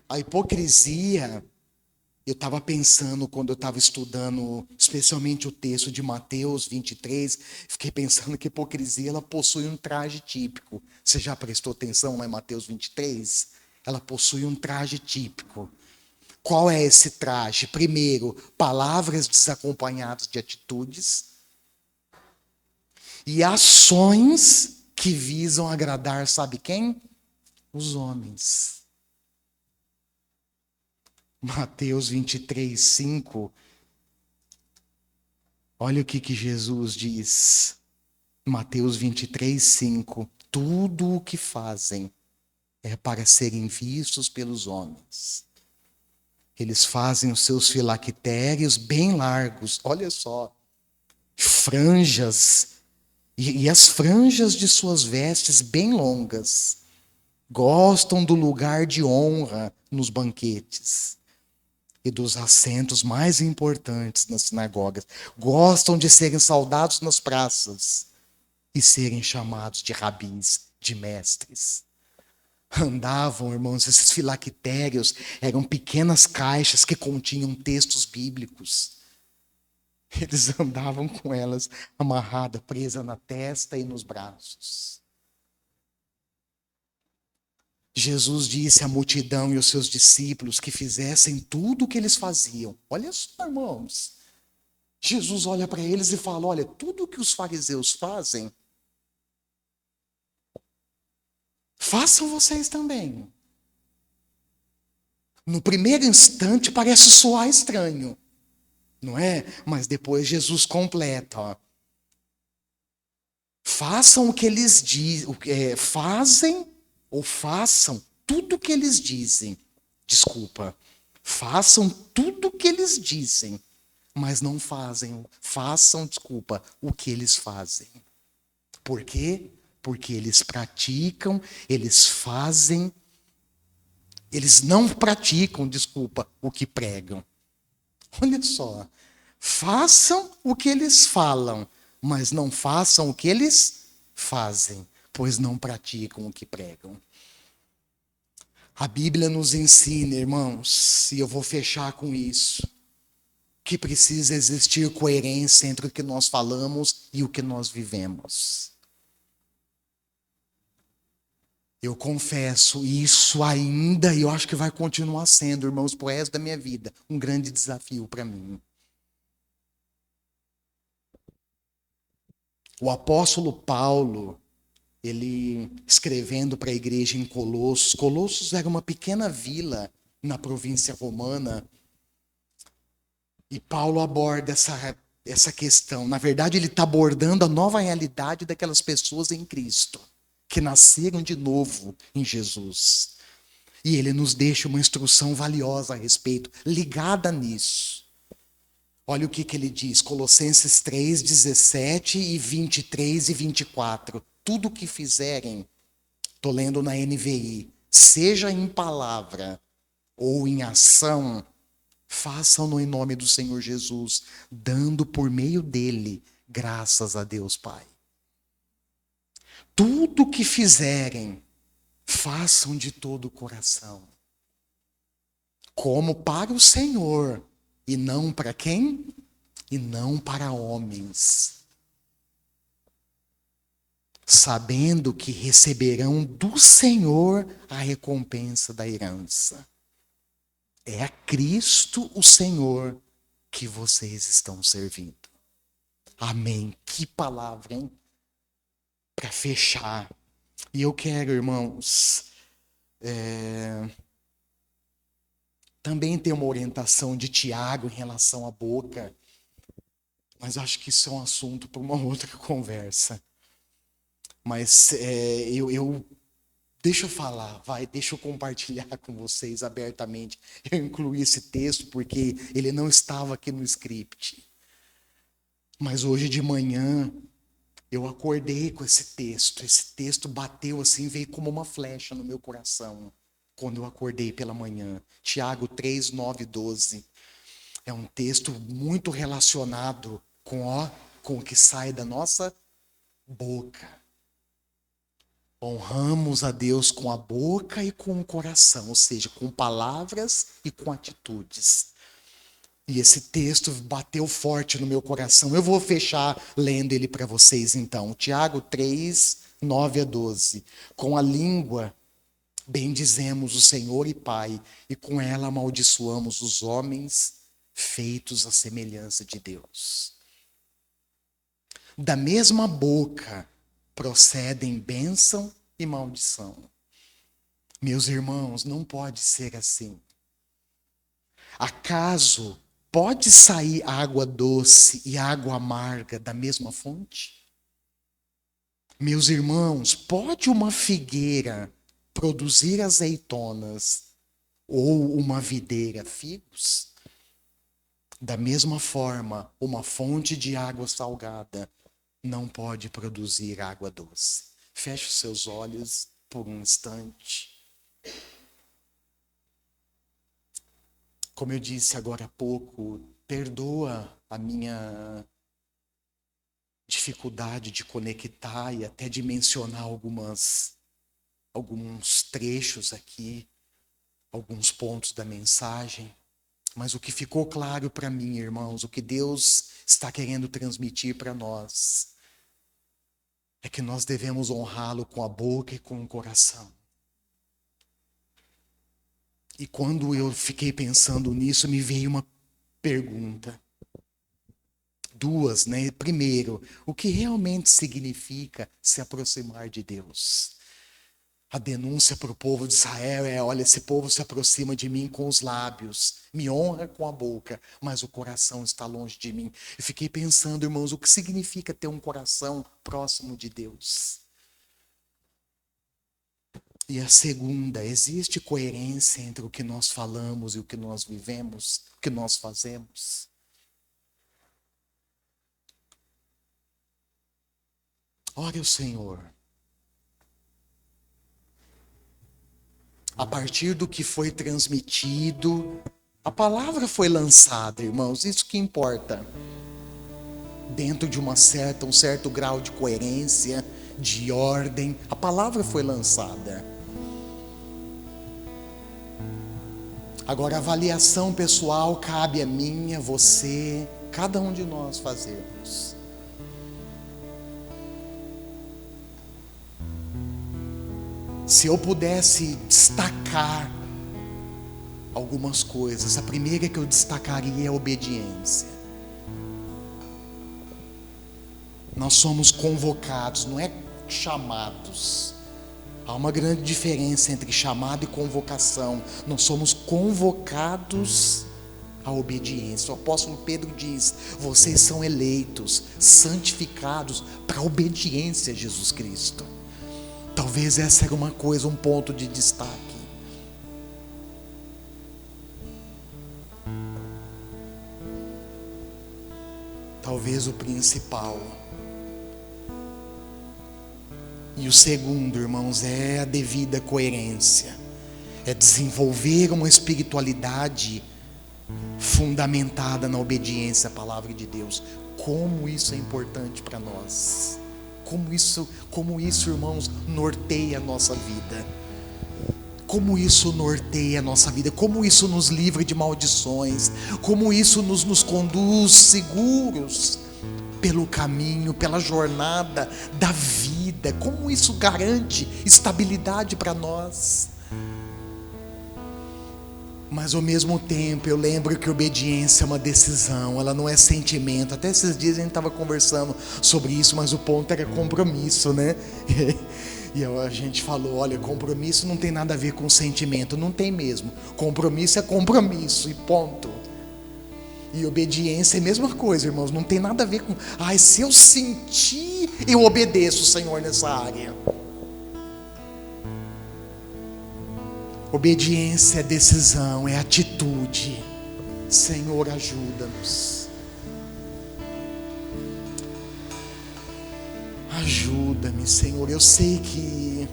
A hipocrisia, eu estava pensando quando eu estava estudando, especialmente o texto de Mateus 23, fiquei pensando que a hipocrisia ela possui um traje típico. Você já prestou atenção lá em Mateus 23? Ela possui um traje típico. Qual é esse traje? Primeiro, palavras desacompanhadas de atitudes e ações que visam agradar, sabe quem? Os homens. Mateus 23, 5. Olha o que Jesus diz. Mateus 23, 5. Tudo o que fazem é para serem vistos pelos homens. Eles fazem os seus filactérios bem largos. Olha só. Franjas. E as franjas de suas vestes bem longas. Gostam do lugar de honra nos banquetes e dos assentos mais importantes nas sinagogas. Gostam de serem saudados nas praças e serem chamados de rabis, de mestres. Andavam, irmãos, esses filactérios eram pequenas caixas que continham textos bíblicos. Eles andavam com elas amarradas, presas na testa e nos braços. Jesus disse à multidão e aos seus discípulos que fizessem tudo o que eles faziam. Olha só, irmãos. Jesus olha para eles e fala, olha, tudo o que os fariseus fazem, façam vocês também. No primeiro instante parece soar estranho, não é? Mas depois Jesus completa, ó. Façam o que eles dizem, façam tudo o que eles dizem. Desculpa. Façam tudo o que eles dizem, mas não façam, o que eles fazem. Por quê? Porque eles praticam, eles não praticam, o que pregam. Olha só. Façam o que eles falam, mas não façam o que eles fazem, pois não praticam o que pregam. A Bíblia nos ensina, irmãos, e eu vou fechar com isso, que precisa existir coerência entre o que nós falamos e o que nós vivemos. Eu confesso, isso ainda, e eu acho que vai continuar sendo, irmãos, pro resto da minha vida, um grande desafio para mim. O apóstolo Paulo, ele escrevendo para a igreja em Colossos. Colossos era uma pequena vila na província romana. E Paulo aborda essa questão. Na verdade, ele está abordando a nova realidade daquelas pessoas em Cristo, que nasceram de novo em Jesus. E ele nos deixa uma instrução valiosa a respeito, ligada nisso. Olha o que ele diz, Colossenses 3, 17 e 23 e 24. Tudo o que fizerem, estou lendo na NVI, seja em palavra ou em ação, façam-no em nome do Senhor Jesus, dando por meio dele graças a Deus Pai. Tudo o que fizerem, façam de todo o coração, como para o Senhor, e não para quem? E não para homens, sabendo que receberão do Senhor a recompensa da herança. É a Cristo o Senhor que vocês estão servindo. Amém. Que palavra, hein? Para fechar. E eu quero, irmãos, também ter uma orientação de Tiago em relação à boca, mas acho que isso é um assunto para uma outra conversa. Mas deixa eu falar, deixa eu compartilhar com vocês abertamente. Eu incluí esse texto porque ele não estava aqui no script. Mas hoje de manhã eu acordei com esse texto. Esse texto bateu assim, veio como uma flecha no meu coração quando eu acordei pela manhã. Tiago 3, 9 e 12. É um texto muito relacionado com o que sai da nossa boca. Honramos a Deus com a boca e com o coração, ou seja, com palavras e com atitudes. E esse texto bateu forte no meu coração. Eu vou fechar lendo ele para vocês então. Tiago 3, 9 a 12. Com a língua bendizemos o Senhor e Pai, e com ela amaldiçoamos os homens feitos à semelhança de Deus. Da mesma boca procedem bênção e maldição. Meus irmãos, não pode ser assim. Acaso pode sair água doce e água amarga da mesma fonte? Meus irmãos, pode uma figueira produzir azeitonas ou uma videira figos? Da mesma forma, uma fonte de água salgada não pode produzir água doce. Feche os seus olhos por um instante. Como eu disse agora há pouco, perdoa a minha dificuldade de conectar e até de mencionar alguns trechos aqui, alguns pontos da mensagem. Mas o que ficou claro para mim, irmãos, o que Deus está querendo transmitir para nós, é que nós devemos honrá-lo com a boca e com o coração. E quando eu fiquei pensando nisso, me veio uma pergunta. Duas, né? Primeiro, o que realmente significa se aproximar de Deus? A denúncia para o povo de Israel é: olha, esse povo se aproxima de mim com os lábios, me honra com a boca, mas o coração está longe de mim. Eu fiquei pensando, irmãos, o que significa ter um coração próximo de Deus? E a segunda, existe coerência entre o que nós falamos e o que nós vivemos, o que nós fazemos? Ore ao Senhor. A partir do que foi transmitido, a palavra foi lançada, irmãos, isso que importa. Dentro de um certo grau de coerência, de ordem, a palavra foi lançada. Agora, a avaliação pessoal cabe a mim, a você, cada um de nós fazermos. Se eu pudesse destacar algumas coisas, a primeira que eu destacaria é a obediência. Nós somos convocados, não é chamados. Há uma grande diferença entre chamado e convocação. Nós somos convocados à obediência. O apóstolo Pedro diz: vocês são eleitos, santificados para a obediência a Jesus Cristo. Talvez essa era uma coisa, um ponto de destaque. Talvez o principal. E o segundo, irmãos, é a devida coerência. É desenvolver uma espiritualidade fundamentada na obediência à palavra de Deus. Como isso é importante para nós. Como isso, irmãos, norteia a nossa vida. como isso norteia a nossa vida, como isso nos livra de maldições, como isso nos conduz seguros pelo caminho, pela jornada da vida, como isso garante estabilidade para nós. Mas ao mesmo tempo eu lembro que obediência é uma decisão, ela não é sentimento. Até esses dias a gente estava conversando sobre isso, mas o ponto era compromisso, né? E a gente falou, olha, compromisso não tem nada a ver com sentimento, não tem mesmo. Compromisso é compromisso e ponto. E obediência é a mesma coisa, irmãos, não tem nada a ver com, se eu sentir, eu obedeço o Senhor nessa área. Obediência é decisão, é atitude. Senhor, ajuda-nos. Ajuda-me, Senhor. Eu sei que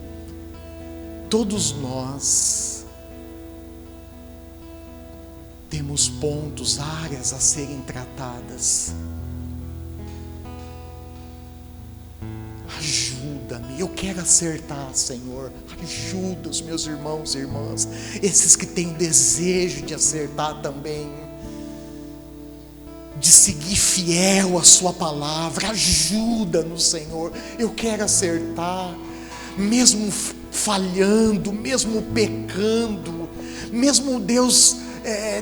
todos nós temos pontos, áreas a serem tratadas. Ajuda-me, eu quero acertar, Senhor. Ajuda os meus irmãos e irmãs, esses que têm desejo de acertar também, de seguir fiel a sua palavra. Ajuda-nos, Senhor. Eu quero acertar, mesmo falhando, mesmo pecando, mesmo, Deus,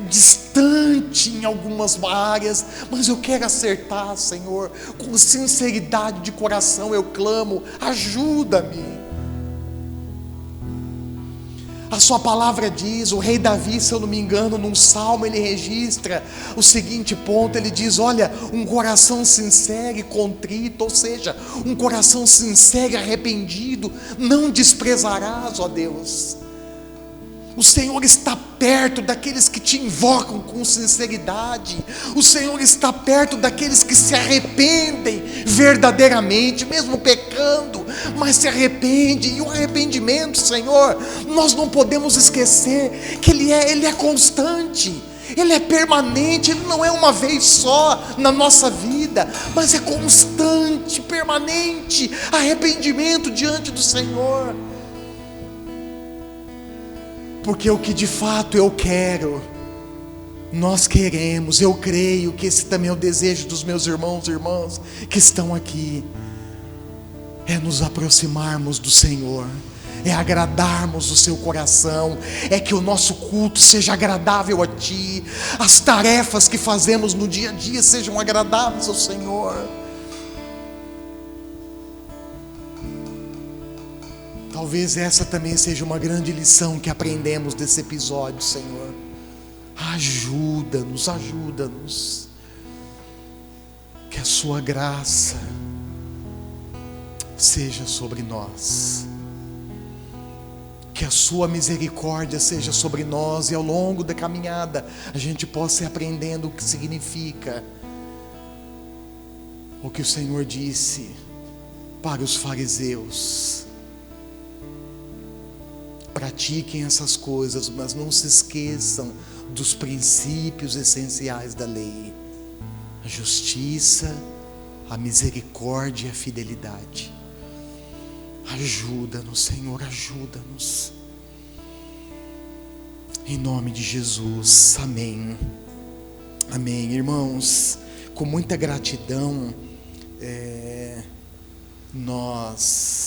distante em algumas áreas, mas eu quero acertar, Senhor. Com sinceridade de coração eu clamo, ajuda-me. A sua palavra diz, o rei Davi, se eu não me engano, num salmo ele registra o seguinte ponto, ele diz, olha, um coração sincero e contrito, ou seja, um coração sincero e arrependido, não desprezarás, ó Deus. O Senhor está perto daqueles que te invocam com sinceridade. O Senhor está perto daqueles que se arrependem verdadeiramente, mesmo pecando, mas se arrependem. E o arrependimento, Senhor, nós não podemos esquecer que Ele é constante. Ele é permanente, Ele não é uma vez só na nossa vida, mas é constante, permanente, arrependimento diante do Senhor. Porque o que de fato eu quero, nós queremos, eu creio que esse também é o desejo dos meus irmãos e irmãs que estão aqui, é nos aproximarmos do Senhor, é agradarmos o seu coração, é que o nosso culto seja agradável a Ti, as tarefas que fazemos no dia a dia sejam agradáveis ao Senhor. Talvez essa também seja uma grande lição que aprendemos desse episódio, Senhor. Ajuda-nos, ajuda-nos. Que a sua graça seja sobre nós. Que a sua misericórdia seja sobre nós e ao longo da caminhada a gente possa ir aprendendo o que significa o que o Senhor disse para os fariseus. Pratiquem essas coisas, mas não se esqueçam dos princípios essenciais da lei: a justiça, a misericórdia e a fidelidade. Ajuda-nos, Senhor, ajuda-nos. Em nome de Jesus, amém. Amém, irmãos, com muita gratidão, nós